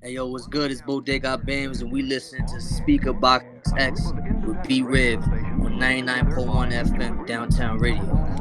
Hey yo, what's good? It's Bodega Bams, and we listen to SpeakerBox X with V-Riv on 99.1 FM Downtown Radio.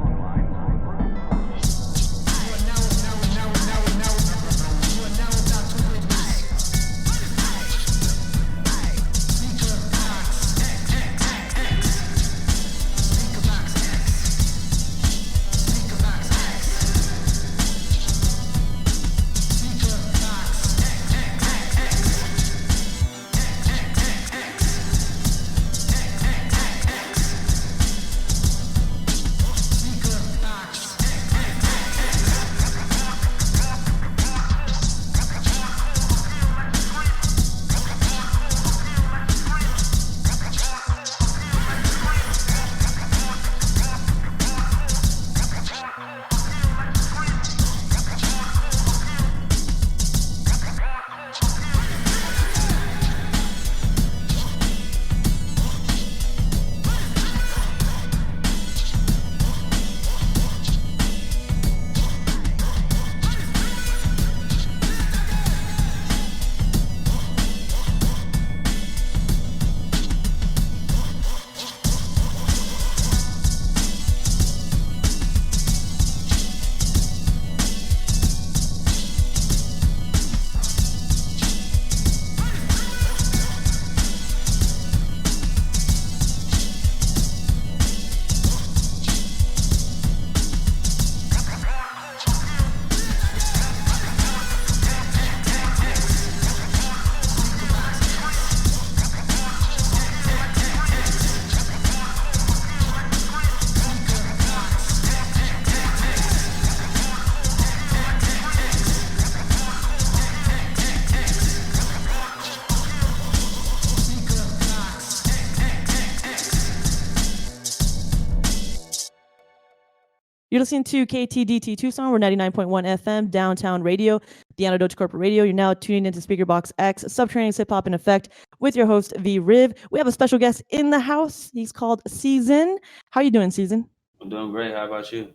You're listening to KTDT Tucson. We're 99.1 FM, Downtown Radio, the Antidote to Corporate Radio. You're now tuning into SpeakerBox X, Subterranean Hip Hop in Effect, with your host, V-Riv. We have a special guest in the house. He's called SZN. How you doing, SZN? I'm doing great. How about you?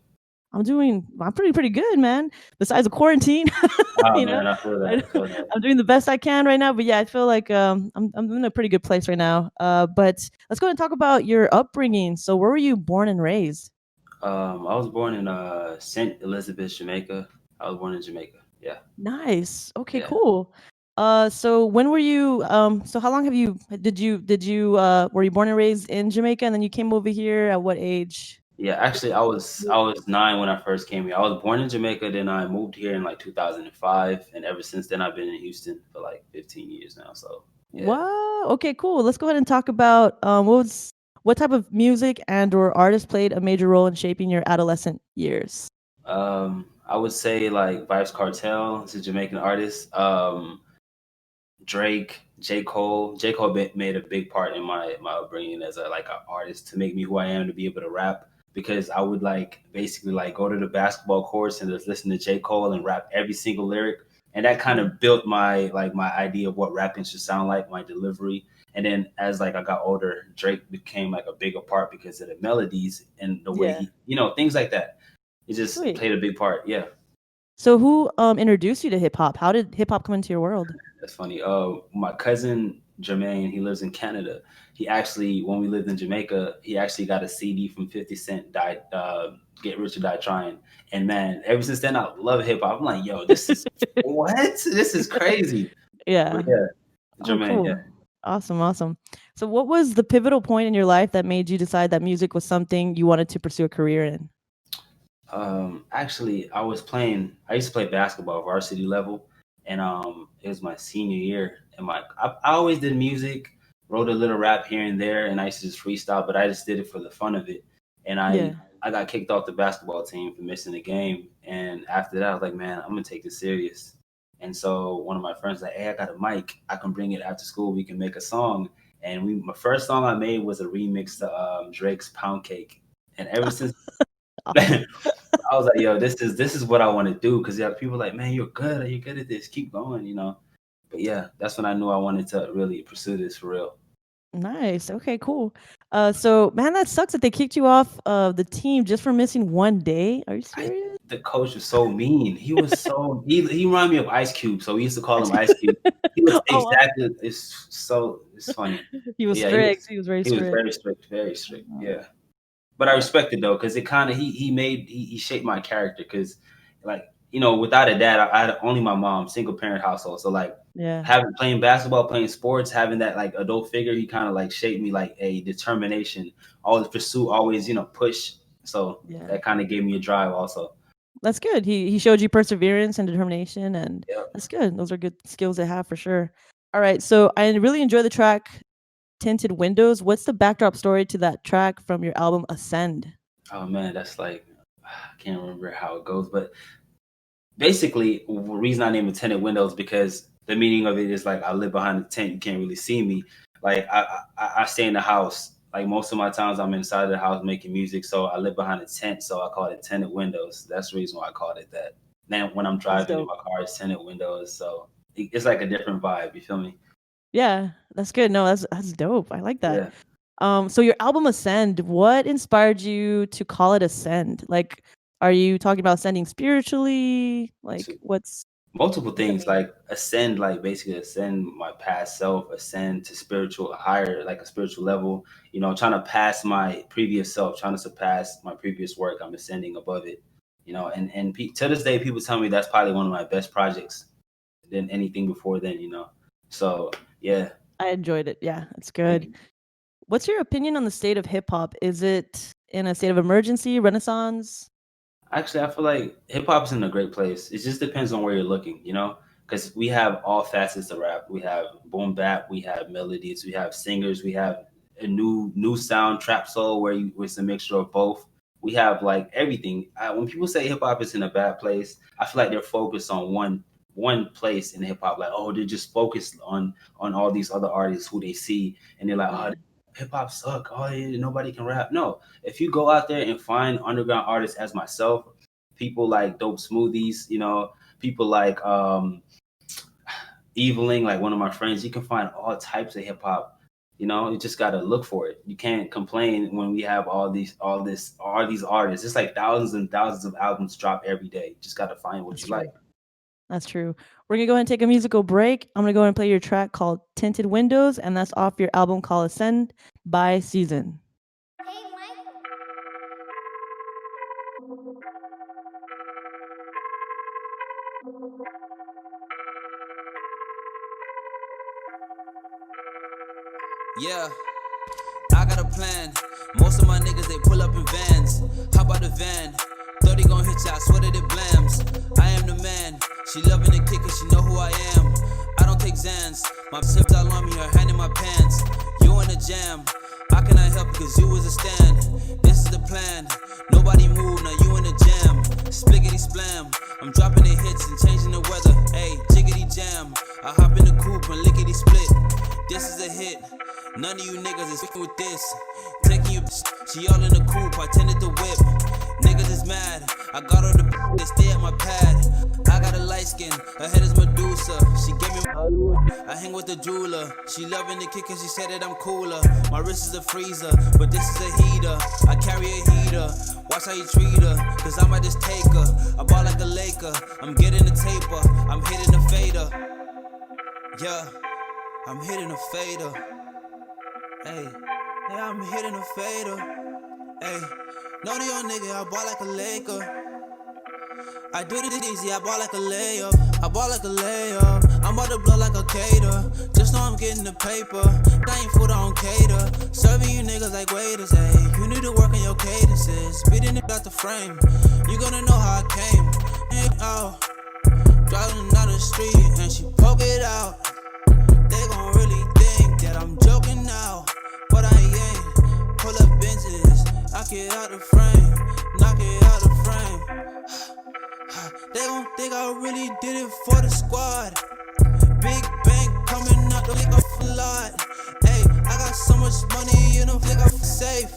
I'm pretty good, man. Besides the quarantine, Oh, you man, know, I feel that. I'm doing the best I can right now. But yeah, I feel like I'm in a pretty good place right now. But let's go and talk about your upbringing. So, where were you born and raised? I was born in St. Elizabeth, Jamaica. I was born in Jamaica. Yeah. Nice. Okay, Yeah. cool. So when were you so how long have you did you were you born and raised in Jamaica and then you came over here at what age? Yeah, actually I was 9 when I first came here. I was born in Jamaica, then I moved here in like 2005, and ever since then I've been in Houston for like 15 years now. So, yeah. Wow. Okay, cool. Let's go ahead and talk about what type of music and or artist played a major role in shaping your adolescent years? I would say like Vibes Cartel, it's a Jamaican artist. Drake, J. Cole. J. Cole made a big part in my upbringing as a like an artist to make me who I am to be able to rap. Because I would like basically like go to the basketball courts and just listen to J. Cole and rap every single lyric. And that kind of built my idea of what rapping should sound like, my delivery. And then as like I got older, Drake became like a bigger part because of the melodies and the way Yeah. he things like that. It just Sweet. played a big part. Yeah. So who introduced you to hip hop? How did hip hop come into your world? That's funny. My cousin Jermaine, he lives in Canada. He actually, when we lived in Jamaica, he actually got a CD from 50 Cent, Get Rich or Die Trying. And man, ever since then, I love hip hop. I'm like, yo, this is what? This is crazy. Yeah. But yeah, Oh, Jermaine, cool. yeah. Awesome, awesome. So what was the pivotal point in your life that made you decide that music was something you wanted to pursue a career in? Actually, I used to play basketball varsity level, and it was my senior year. And I always did music, wrote a little rap here and there, and I used to just freestyle, but I just did it for the fun of it. And Yeah. I got kicked off the basketball team for missing a game. And after that, I was like, man, I'm gonna take this serious. And so one of my friends was like, hey, I got a mic. I can bring it after school. We can make a song. And my first song I made was a remix to Drake's Pound Cake. And ever since Awesome. I was like, yo, this is what I want to do because people are like, man, you're good. Are you good at this? Keep going. But yeah, that's when I knew I wanted to really pursue this for real. Nice. Okay, cool. So man, that sucks that they kicked you off of the team just for missing 1 day. Are you serious? The coach was so mean. He was so he reminded me of Ice Cube, so we used to call him Ice Cube. He was Oh, wow. exactly it's funny. He was Yeah, strict. He was very he was strict. very strict. Yeah. But I respect it though, because it kind of he shaped my character. Because like without a dad, I had only my mom, single parent household. So like Yeah. playing basketball, playing sports, having that like adult figure, he kind of like shaped me like a determination, always pursue, always push. So Yeah. that kind of gave me a drive also. That's good. He showed you perseverance and determination, and Yep. that's good. Those are good skills to have for sure. All right, so I really enjoy the track Tinted Windows. What's the backdrop story to that track from your album Ascend? Oh man, that's like I can't remember how it goes, but basically the reason I named it Tinted Windows because the meaning of it is like I live behind the tent, you can't really see me. Like I stay in the house. Like most of my times I'm inside the house making music, so I live behind a tent, so I call it Tinted Windows. That's the reason why I called it that. Then when I'm driving in my car, it's tinted windows, so it's like a different vibe. You feel me? Yeah, that's good. No, that's dope. I like that. Yeah. So your album Ascend, what inspired you to call it Ascend? Like, are you talking about ascending spiritually? Like, what's Multiple things, like ascend, like basically ascend my past self, ascend to spiritual, higher, like a spiritual level, trying to pass my previous self, trying to surpass my previous work. I'm ascending above it, and to this day, people tell me that's probably one of my best projects than anything before then, So, yeah. I enjoyed it. Yeah, it's good. What's your opinion on the state of hip hop? Is it in a state of emergency, renaissance? Actually, I feel like hip hop is in a great place. It just depends on where you're looking, because we have all facets of rap. We have boom bap, we have melodies, we have singers, we have a new sound, trap soul, where it's a mixture of both. We have like everything. When people say hip hop is in a bad place, I feel like they're focused on one place in hip hop. Like, oh, they're just focused on all these other artists who they see, and they're like, oh, hip hop suck. Oh, yeah, nobody can rap. No, if you go out there and find underground artists as myself, people like Dope Smoothies, people like Eveling, like one of my friends, you can find all types of hip hop. You just gotta look for it. You can't complain when we have all these artists. It's like thousands and thousands of albums drop every day. You just gotta find what you like. That's true. We're gonna go ahead and take a musical break. I'm gonna go ahead and play your track called Tinted Windows, and that's off your album called Ascend by SZN. Yeah, I got a plan. Most of my niggas, they pull up in vans. Hop out the van, 30 gon' hit ya, I swear that it blams. I am the man, she loving the kick and she know who I am. I don't take Xans, my sips all on me, her hand in my pants. You in the jam, how can I help cause you was a stand. This is the plan, nobody move, now you in the jam. Spliggity splam, I'm dropping the hits and changing the weather. Hey, jiggity jam, I hop in the coupe and lickety split. This is a hit, none of you niggas is f***ing with this. Taking you, she all in the coupe, I tended the whip. Niggas is mad, I got all the they stay at my pad. I got a light skin, her head is Medusa. She gave me I hang with the jeweler. She loving the kick and she said that I'm cooler. My wrist is a freezer, but this is a heater. I carry a heater, watch how you treat her, cause I might just take her. I ball like a Laker, I'm getting a taper, I'm hitting a fader. Yeah, I'm hitting a fader. Hey, yeah, I'm hitting a fader. Hey, know the young nigga, I ball like a Laker. I do this easy, I ball like a layup. I ball like a layup. I'm about to blow like a cater. Just know I'm getting the paper. I ain't food, I don't cater. Serving you niggas like waiters, hey. You need to work on your cadences. Beating it out the frame. You gonna know how I came. Hey, oh. Driving down the street and she poke it out. They gon' really think that I'm joking now, but I ain't. Pull up benches, knock it out the frame, knock it out the frame. They gon' think I really did it for the squad. Big bank coming out the lick off a lot. Ayy, I got so much money, you know, think I'm safe.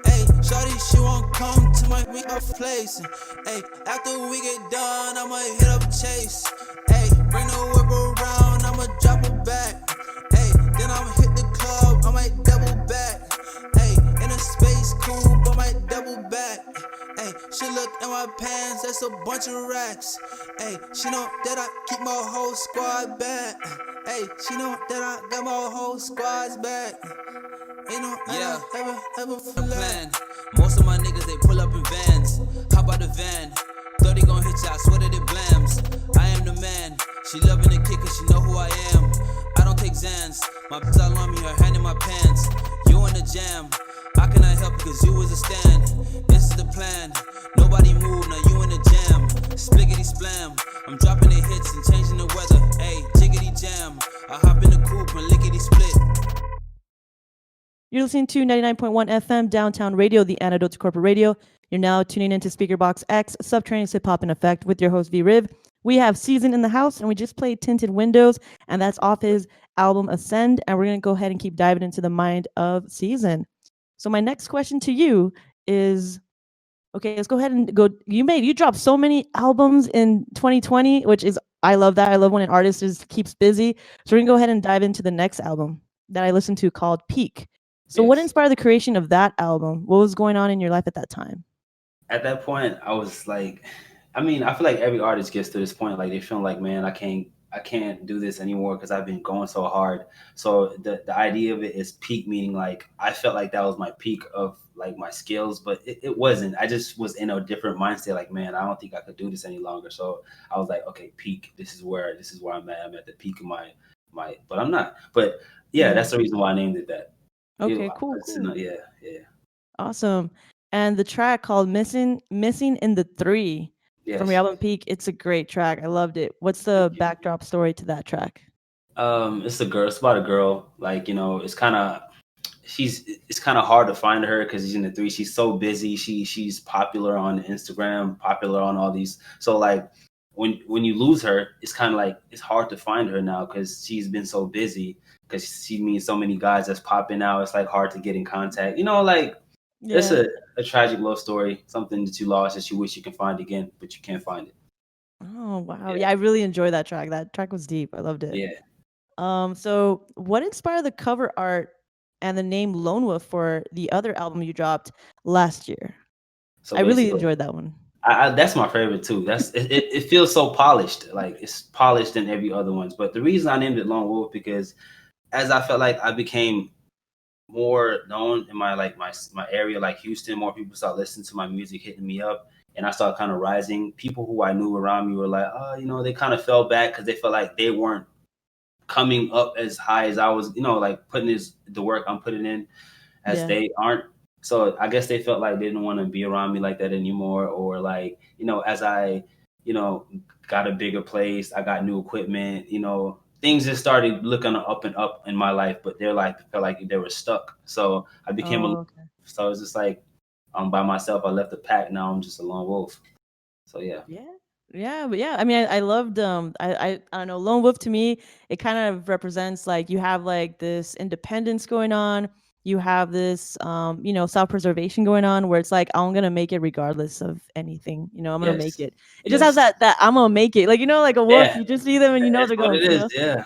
Ayy, shawty, she won't come to my week off place. Ayy, after we get done, I'ma hit up Chase. Ayy, bring the whip around, I'ma drop it back. Ayy, then I'ma hit the club, I might double back. Ayy, bunch of racks. Hey, she know that I keep my whole squad back. Hey, she know that I got my whole squad's back. Ain't no ever plan. Most of my niggas, they pull up in vans. Hop out the van. 30 gon' hit ya, I swear that it blams. I am the man. She loving the kick cause she know who I am. I don't take Xans. My bitch all on me, her hand in my pants. You in the jam. I cannot help because you was a stand. This is the plan. Nobody move, now you in the jam. Spliggity splam. I'm dropping the hits and changing the weather. Ayy, jiggity jam. I hop in the coupe and lickety split. You're listening to 99.1 FM Downtown Radio, the antidote to corporate radio. You're now tuning into SpeakerBox X, Subterranean Hip Hop in Effect, with your host V-Riv. We have SZN in the house, and we just played Tinted Windows, and that's off his album Ascend. And we're going to go ahead and keep diving into the mind of SZN. So my next question to you is, okay, let's go ahead and go. You dropped so many albums in 2020, which is, I love that. I love when an artist just keeps busy. So we're going to go ahead and dive into the next album that I listened to called Peak. So what inspired the creation of that album? What was going on in your life at that time? At that point, I was like, I mean, I feel like every artist gets to this point, like they feel like, man, I can't do this anymore because I've been going so hard. So the idea of it is peak, meaning like I felt like that was my peak of like my skills, but it wasn't. I just was in a different mindset, like, man, I don't think I could do this any longer. So I was like, okay, peak. This is where I'm at. I'm at the peak of my, but I'm not. But yeah, that's the reason why I named it that. Okay, cool. Yeah. Awesome. And the track called Missing in the 3 from your album Peak, it's a great track. I loved it. What's the backdrop story to that track? It's about a girl. Like, you know, it's kind of hard to find her because she's in the 3. She's so busy. She's popular on Instagram, popular on all these. So like when you lose her, it's kind of like it's hard to find her now because she's been so busy. Because she meets so many guys that's popping out, it's like hard to get in contact. You know, like it's a tragic love story, something that you lost that you wish you can find again, but you can't find it. Oh wow, yeah, I really enjoyed that track. That track was deep. I loved it. Yeah. So what inspired the cover art and the name Lone Wolf for the other album you dropped last year? So I really enjoyed that one. That's my favorite too. It feels so polished, like it's polished than every other ones. But the reason I named it Lone Wolf because as I felt like I became more known in my area, like Houston, more people started listening to my music, hitting me up, and I started kind of rising. People who I knew around me were like, oh, you know, they kind of fell back because they felt like they weren't coming up as high as I was, you know, like putting the work I'm putting in as they aren't. So I guess they felt like they didn't want to be around me like that anymore. Or like, you know, as I, you know, got a bigger place, I got new equipment, you know, things just started looking up and up in my life, but their life felt like they were stuck. So I became so it's just like I'm by myself. I left the pack. Now I'm just a lone wolf. So yeah. But I mean, I loved I don't know, Lone Wolf to me, it kind of represents like you have like this independence going on. You have this you know, self-preservation going on where it's like I'm gonna make it regardless of anything. You know, I'm gonna make it. It just has that I'm gonna make it. Like, you know, like a wolf, you just see them and you know they're going. It is, yeah.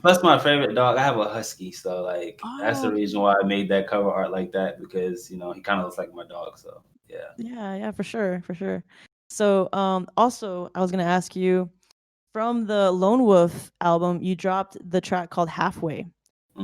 Plus my favorite dog, I have a husky, so like that's the reason why I made that cover art like that, because you know he kind of looks like my dog. So yeah, for sure. So also I was gonna ask you, from the Lone Wolf album, you dropped the track called Halfway.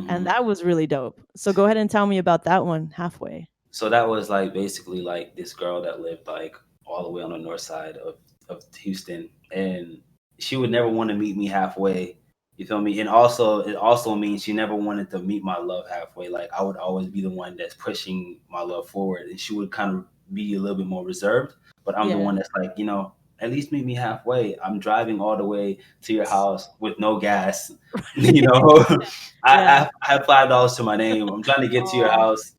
And that was really dope. So go ahead and tell me about that one, Halfway. So that was like basically like this girl that lived like all the way on the north side of Houston, and she would never want to meet me halfway. You feel me? And also it also means she never wanted to meet my love halfway. Like I would always be the one that's pushing my love forward, and she would kind of be a little bit more reserved. But I'm the one that's like, you know, at least meet me halfway. I'm driving all the way to your house with no gas. You know, I have $5 to my name. I'm trying to get to your house.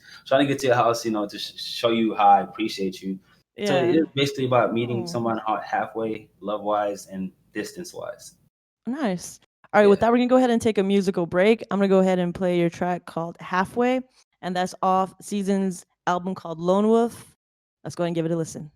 You know, to show you how I appreciate you. So it's basically about meeting someone halfway, love wise and distance wise. Nice. All right, with that, we're gonna go ahead and take a musical break. I'm gonna go ahead and play your track called Halfway, and that's off SZN's album called Lone Wolf. Let's go ahead and give it a listen.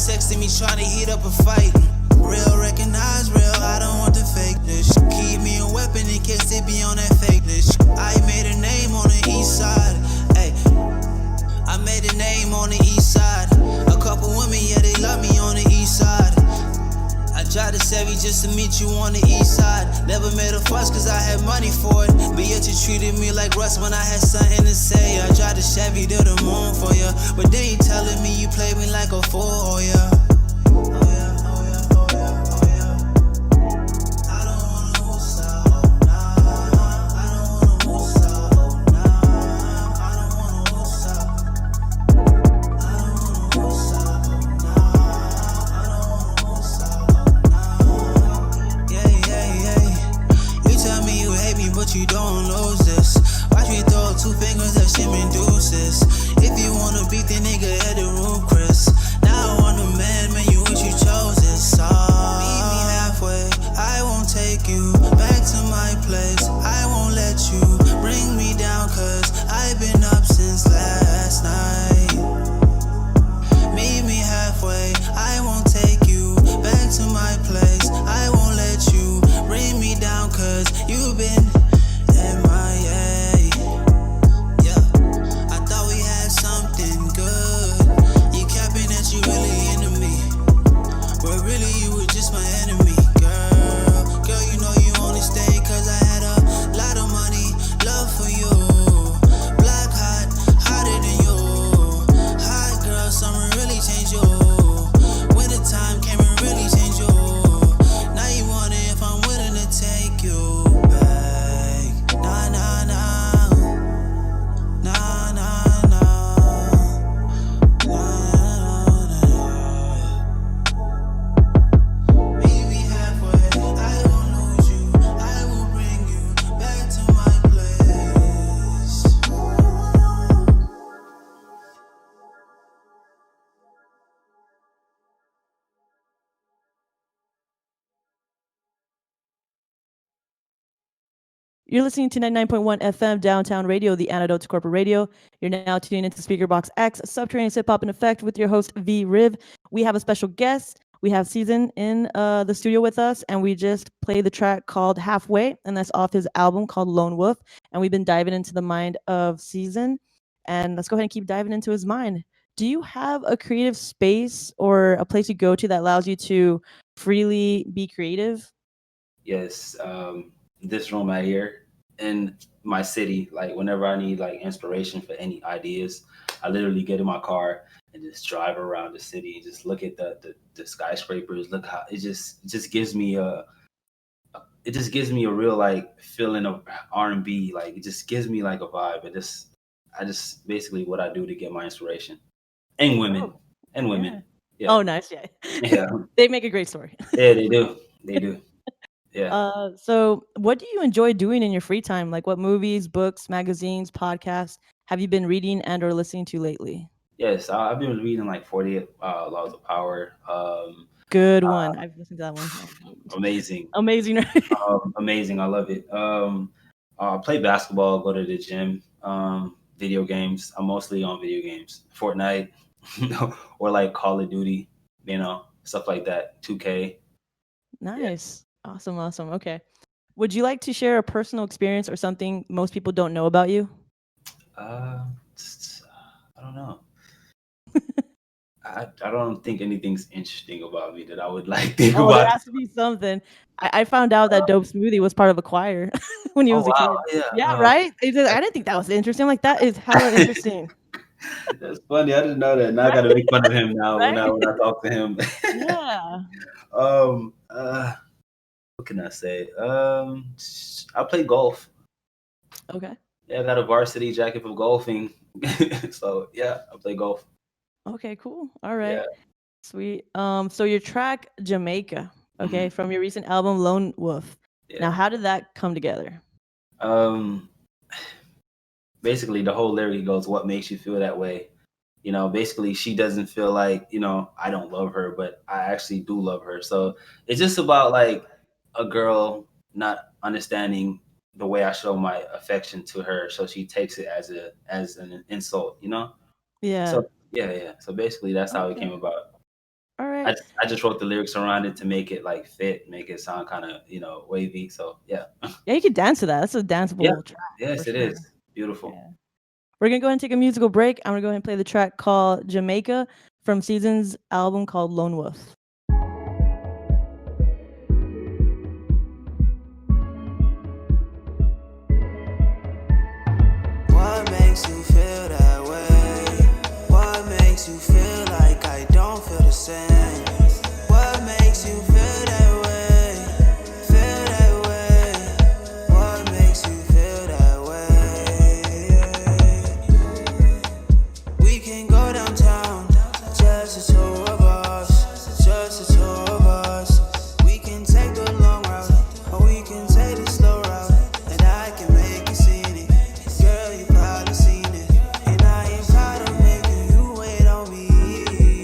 texting me trying to heat up a fight. Real recognize real, I don't want the fake this. Keep me a weapon in case it be on that fake list. I made a name on the east side. Ay, I made a name on the east side. A couple women, yeah, they love me on the east side. I tried to Chevy just to meet you on the east side. Never made a fuss cause I had money for it. But yet you treated me like Russ when I had something to say. I tried to Chevy to the moon for ya, but then you telling me you played me like a fool, oh yeah. But you don't lose this. Watch me throw 2 fingers that shit induces. If you wanna beat the nigga at the room, Chris. Now I want a man, you what you chose this song. Meet me halfway, I won't take you back to my place. I won't let you bring me down, cause I've been up since last night. Meet me halfway, I won't take you back to my place. I won't let you bring me down, cause you've been MIA. Yeah, I thought we had something good. You capping that you really into me, but really you were just my enemy, girl. Girl, you know you only stay cause I had a lot of money, love for you. Black hot, hotter than you. Hot girl, summer really changed you. Wintertime came and really changed you. Now you wonder if I'm willing to take you back. Nah, nah, nah. Nah, nah, nah. Nah, nah, nah. Meet me halfway, I won't lose you. I will bring you back to my place. You're listening to 99.1 FM Downtown Radio, the antidote to corporate radio. You're now tuning into SpeakerBox X, subterranean hip hop in effect with your host V-Riv. We have a special guest. We have SZN in the studio with us, and we just played the track called Halfway, and that's off his album called Lone Wolf. And we've been diving into the mind of SZN, and let's go ahead and keep diving into his mind. Do you have a creative space or a place you go to that allows you to freely be creative? Yes, this room out here in my city, like whenever I need like inspiration for any ideas, I literally get in my car and just drive around the city and just look at the skyscrapers. Look how it just gives me a real like feeling of R&B. Like it just gives me like a vibe. I just basically what I do to get my inspiration. And women. Oh, And women. yeah. Yeah. Oh, nice. Yeah. Yeah. They make a great story. Yeah, they do. They do. Yeah. So what do you enjoy doing in your free time? Like what movies, books, magazines, podcasts have you been reading and or listening to lately? Yes, I've been reading like 48 Laws of Power. Good one. I've listened to that one. Amazing. Amazing, right? Amazing. I love it. I play basketball, go to the gym, video games. I'm mostly on video games. Fortnite or like Call of Duty, stuff like that. 2K. Nice. Awesome. Okay. Would you like to share a personal experience or something most people don't know about you? I don't know. I don't think anything's interesting about me that I would like think There about. has to be something. I found out that Dope Smoothie was part of a choir when he was a kid. Wow, yeah. Yeah, right? I didn't think that was interesting. I'm like, that is hella interesting. That's funny. I didn't know that. Now I gotta make fun of him now when I talk to him. Yeah. What can I say? I play golf. Okay. Yeah, I got a varsity jacket for golfing. So yeah, I play golf. Okay, cool. All right. Yeah. Sweet. So your track Jamaica, okay, from your recent album Lone Wolf. Yeah. Now, how did that come together? Basically the whole lyric goes, "What makes you feel that way?" Basically she doesn't feel like, I don't love her, but I actually do love her. So it's just about like a girl not understanding the way I show my affection to her, so she takes it as an insult, Yeah. So yeah. So basically that's how it came about. All right. I just wrote the lyrics around it to make it like fit, make it sound kind of wavy. So yeah, Yeah, you could dance to that. That's a yeah, danceable track yes, for it sure. is beautiful. Yeah. We're gonna go ahead and take a musical break. I'm gonna go ahead and play the track called Jamaica from SZN's album called Lone Wolf. What makes you feel that way? What makes you feel like I don't feel the same? What makes you feel that way? Feel that way? What makes you feel that way? We can go downtown, just the two of us, just the two of us. We can take the long route, or we can take the slow route, and I can make you see it. Girl, you probably seen it, and I ain't proud of making you wait on me,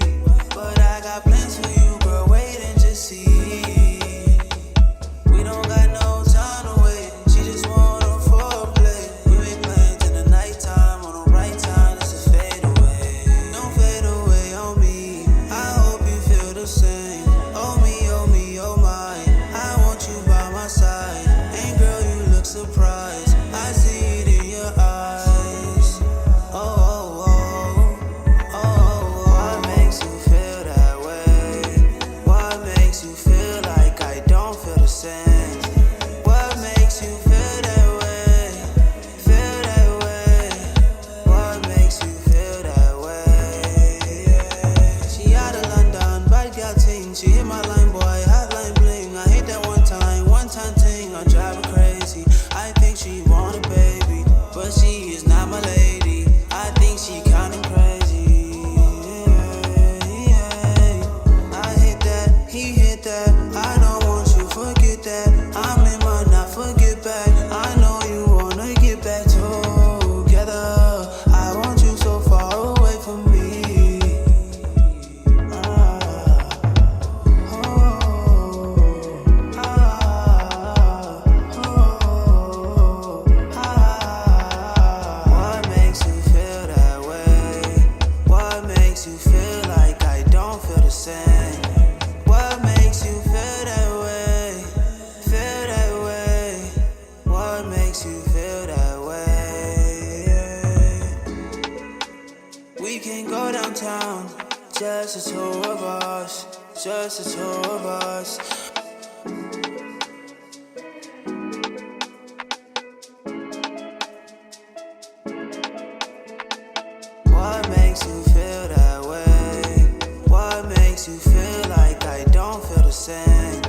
but I got plans for you, girl, wait and just see. We don't got no time to wait, she just want a foreplay. We make plans in the nighttime, on the right time, it's a fade away. Don't fade away on me, I hope you feel the same. Oh me, oh me, oh my, I want you by my side. And girl, you look surprised, I see it in your eyes. Oh, oh, oh, oh, what makes you feel that way? What makes you feel like I don't feel the same? What makes you feel that way? Feel that way? What makes you feel that way? She out of London, bad girl ting. She hit my line, boy, hotline bling. I hit that one time ting. I drive her crazy. I think she want a baby, but she is not my lady. I think she kinda crazy. I hit that, he hit that. I don't want you forget that. I'm in my not forget back. I know you wanna get back together. I want you so far away from me. What makes you feel that way? What makes you feel like I don't feel the same? What makes you feel that way? Feel that way? What makes you feel that way? We can go downtown, just the two of us, just the two of us. What makes you feel that way? What makes you feel like I don't feel the same?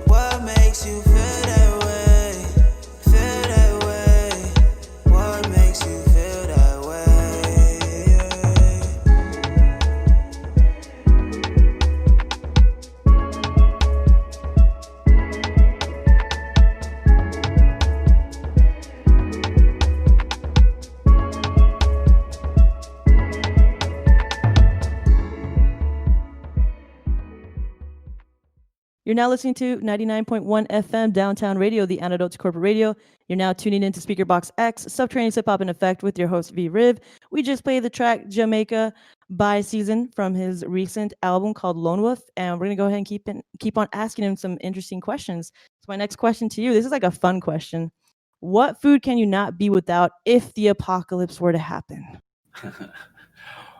What makes you feel that way? Feel that way? What makes you feel that way? You're now listening to 99.1 FM Downtown Radio, the antidote to corporate radio. You're now tuning into SpeakerBox X, subterranean hip hop in effect with your host V-Riv. We just played the track Jamaica by SZN from his recent album called Lone Wolf, and we're gonna go ahead and keep on asking him some interesting questions. So my next question to you, this is like a fun question. What food can you not be without if the apocalypse were to happen?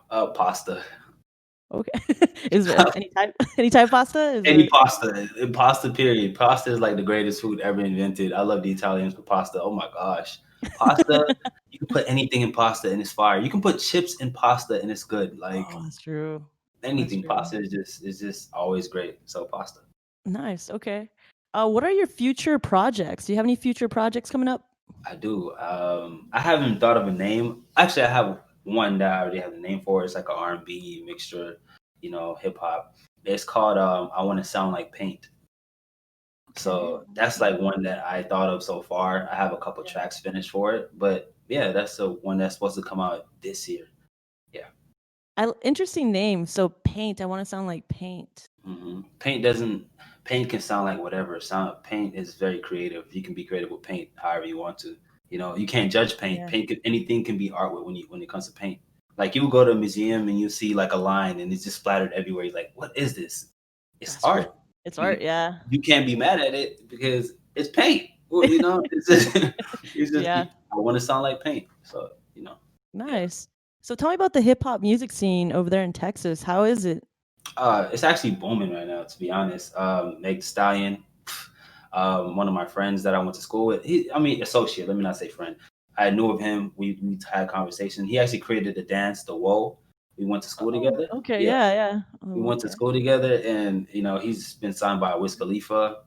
Pasta. Okay. Is there any type of pasta? Is Any there... pasta, period. Pasta is like the greatest food ever invented. I love the Italians for pasta. Oh my gosh. Pasta, you can put anything in pasta and it's fire. You can put chips in pasta and it's good. Like Oh, that's true. anything, true. pasta is just always great. So pasta. Nice. Okay. What are your future projects? Do you have any future projects coming up? I do. I haven't thought of a name. Actually, I have one that I already have the name for. It's like an R&B mixture, hip hop. It's called I Want to Sound Like Paint. So that's like one that I thought of so far. I have a couple tracks finished for it, but yeah, that's the one that's supposed to come out this year. Yeah. Interesting name. So Paint. I Want to Sound Like Paint. Mm-hmm. Paint can sound like whatever. Paint is very creative. You can be creative with paint however you want to. You can't judge paint. Yeah. Anything can be art when it comes to paint. Like you go to a museum and you see like a line and it's just splattered everywhere. You're like, what is this? It's That's art. cool. It's art, yeah. You can't be mad at it because it's paint. Well, it's just, it's just Yeah. I want to sound like paint. So, Nice. So tell me about the hip hop music scene over there in Texas. How is it? It's actually booming right now, to be honest. Meg Thee Stallion, one of my friends that I went to school with. Associate. Let me not say friend. I knew of him. We had a conversation. He actually created the dance, the Whoa. We went to school together. Okay, yeah. We went to school together, and he's been signed by Wiz Khalifa.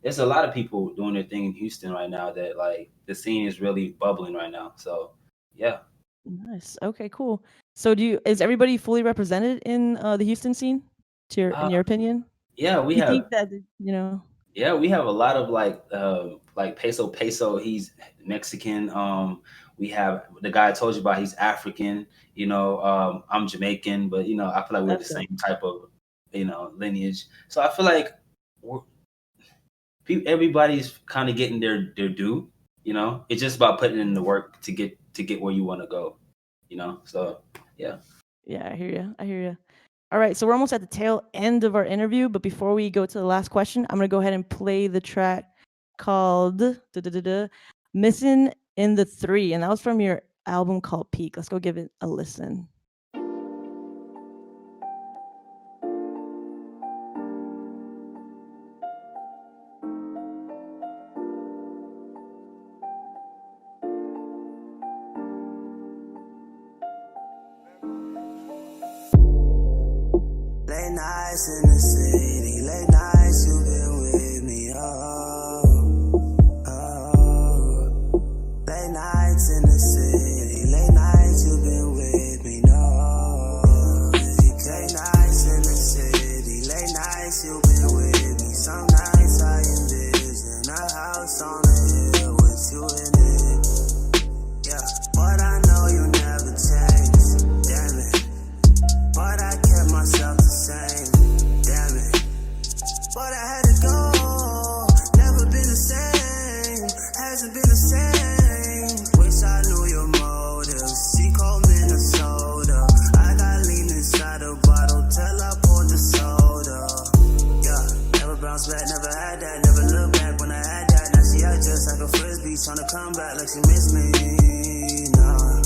There's a lot of people doing their thing in Houston right now. That like the scene is really bubbling right now. So yeah. Nice. Okay, cool. So is everybody fully represented in the Houston scene? In your opinion? Yeah, we have. Think that Yeah, we have a lot of like Peso. He's Mexican. We have the guy I told you about. He's African. I'm Jamaican, but I feel like we're the same type of lineage. So I feel like everybody's kind of getting their due. It's just about putting in the work to get where you want to go. So yeah. Yeah, I hear you. All right, so we're almost at the tail end of our interview, but before we go to the last question, I'm gonna go ahead and play the track called "Missing in the 3," and that was from your album called Peak. Let's go give it a listen. Late nights in the city, late nights you've been with me, Late nights in the city, late nights you've been with me, Late nights in the city, late nights you've been with me. Some nights I envision a house on a hill with you in it. Yeah, but I know you never change, damn it. But I kept myself the same, damn it. But I had to go, never been the same, hasn't been the same. Wish I knew your motives, she called Minnesota. I got lean inside a bottle till I poured the soda. Yeah, never bounced back, never had that, never looked back when I had that. Now she out just like a frisbee, trying to come back like she missed me, nah.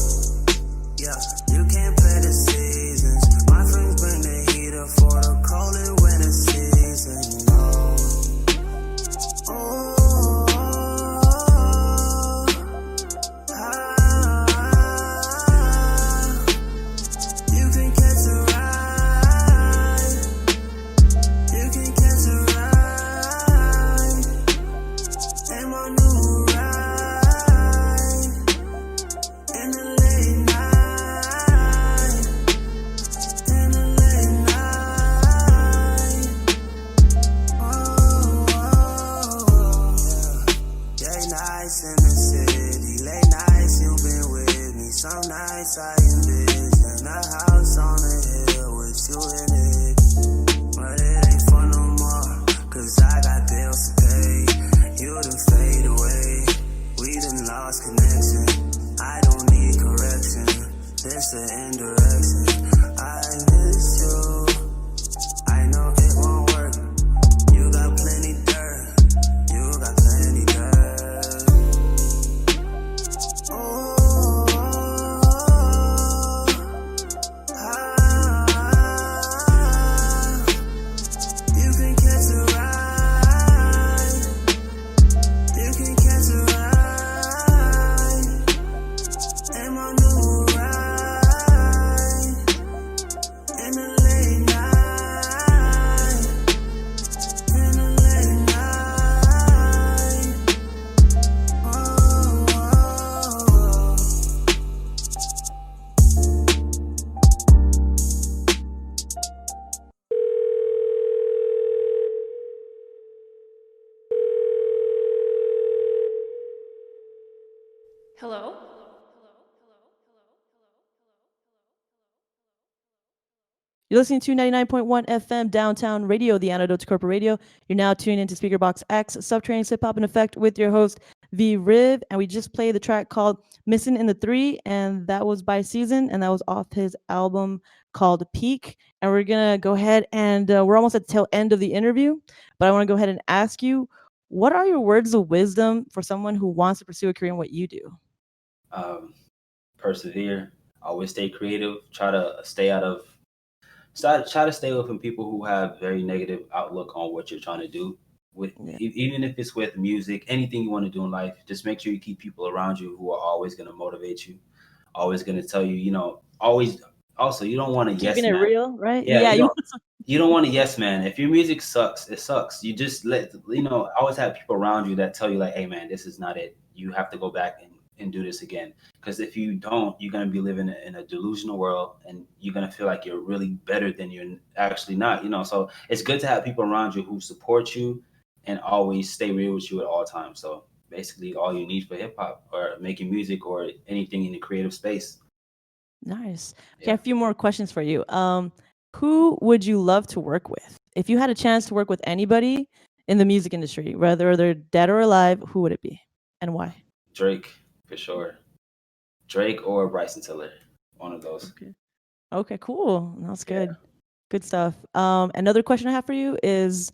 Yeah, you can't play the seasons. My friends bring the heater for the cold and winter season. You can catch a ride. You can catch a ride. And my new ride. In the late night. In the late night. Late nights in the city, late nights you've been with me. Some nights I envision a house on a hill with you in it. But it ain't fun no more, cause I got bills to pay. You done fade away, we done lost connection. I don't need correction, this the indirection. I miss you, I know it won't work. You got plenty dirt, you got plenty dirt. You can catch a ride. You can catch a ride. And my new ride. In the late night. In the late night. Hello? You're listening to 99.1 FM Downtown Radio, the Antidote to Corporate Radio. You're now tuning into SpeakerBox X, Subterranean Hip Hop in Effect with your host, V-Riv, and we just played the track called Missing in the Three, and that was by SZN, and that was off his album called Peak. And we're gonna go ahead and we're almost at the tail end of the interview, but I want to go ahead and ask you, what are your words of wisdom for someone who wants to pursue a career in what you do? Persevere, always stay creative, try to stay out of try to stay away from people who have very negative outlook on what you're trying to do. With even if it's with music, anything you want to do in life, just make sure you keep people around you who are always going to motivate you, always going to tell you, always. Also, you don't want a yes Keeping it man. real, right? Yeah, you don't want a yes man. If your music sucks, it sucks. You just always have people around you that tell you like, hey man, this is not it. You have to go back and do this again. Because if you don't, you're gonna be living in a delusional world, and you're gonna feel like you're really better than you're actually not. So it's good to have people around you who support you and always stay real with you at all times. So basically, all you need for hip hop or making music or anything in the creative space. Nice. Okay, a few more questions for you. Who would you love to work with? If you had a chance to work with anybody in the music industry, whether they're dead or alive, who would it be and why? Drake, for sure. Drake or Bryson Tiller, one of those. Okay, cool. That's good. Good stuff. Another question I have for you is,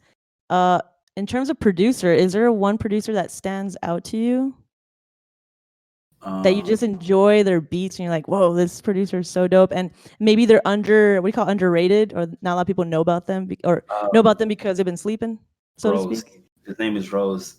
in terms of producer, is there one producer that stands out to you that you just enjoy their beats and you're like, whoa, this producer is so dope? And maybe they're underrated, or not a lot of people know about them know about them because they've been sleeping, so Rose. to speak. His name is Rose.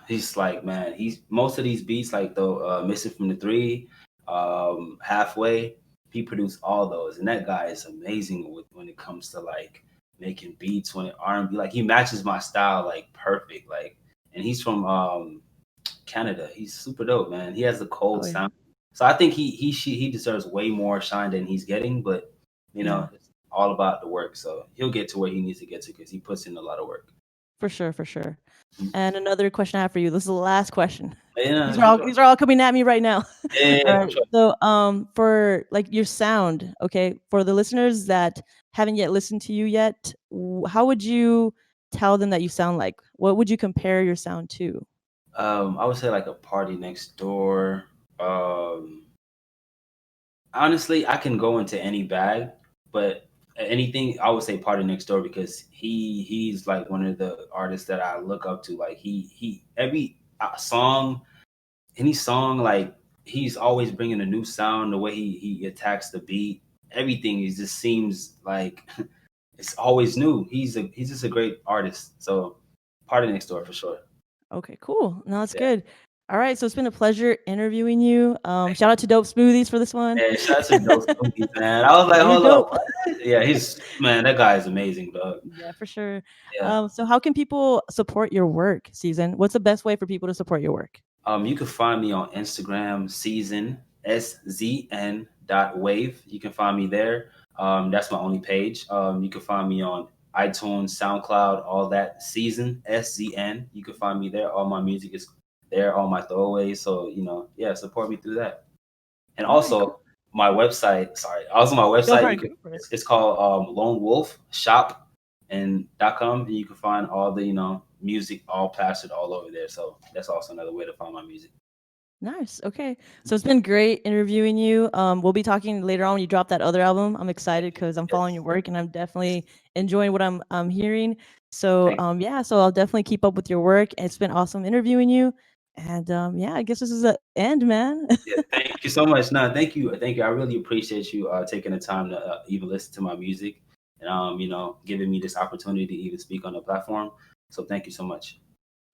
He's like, man, most of these beats, like the Missing from the Three, Halfway, he produced all those, and that guy is amazing when it comes to like making beats, when it R&B, like he matches my style like perfect, like, and he's from Canada. He's super dope, man. He has a cold sound, so I think he deserves way more shine than he's getting, but it's all about the work, so he'll get to where he needs to get to because he puts in a lot of work. For sure. And another question I have for you. This is the last question. Yeah, these are all coming at me right now. Yeah, right. So for like your sound, okay, for the listeners that haven't yet listened to you yet, how would you tell them that you sound like? What would you compare your sound to? I would say like a Party Next Door. Honestly, I can go into any bag, but anything I would say Party Next Door, because he's like one of the artists that I look up to. Like he every song, any song, like he's always bringing a new sound. The way he attacks the beat, everything, he just seems like it's always new. He's just a great artist. So Party Next Door for sure. Okay, cool. No, that's good. All right, so it's been a pleasure interviewing you. Shout out to Dope Smoothies for this one. Yeah, shout out to Dope Smoothies, man. I was like, hold up. Yeah, that guy is amazing, dog. Yeah, for sure. Yeah. So how can people support your work, SZN? What's the best way for people to support your work? You can find me on Instagram, SZN, SZN.wave. You can find me there. That's my only page. You can find me on iTunes, SoundCloud, all that. SZN, SZN. You can find me there. All my music is there, all my throwaways. So, support me through that. And also my website, it's called Lone Wolf Shop .com, and you can find all the, music all plastered all over there. So that's also another way to find my music. Nice. Okay. So it's been great interviewing you. We'll be talking later on when you drop that other album. I'm excited because I'm following your work and I'm definitely enjoying what I'm hearing. So so I'll definitely keep up with your work. It's been awesome interviewing you. And I guess this is the end, man. Thank you so much. No, thank you. I really appreciate you taking the time to even listen to my music and giving me this opportunity to even speak on the platform. So thank you so much.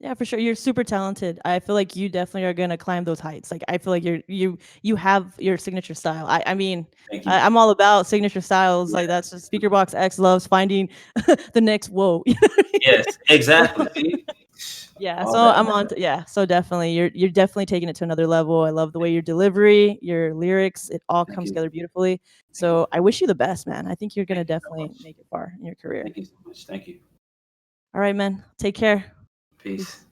Yeah, for sure. You're super talented. I feel like you definitely are gonna climb those heights. Like I feel like you have your signature style. I mean, I'm all about signature styles. Like that's just SpeakerBox X loves finding the next whoa. Yes, exactly. Yeah, so I'm on. So definitely, you're definitely taking it to another level. I love the way your delivery, your lyrics, it all comes together beautifully. So I wish you the best, man. I think you're gonna definitely make it far in your career. Thank you so much. Thank you. All right, man. Take care. Peace.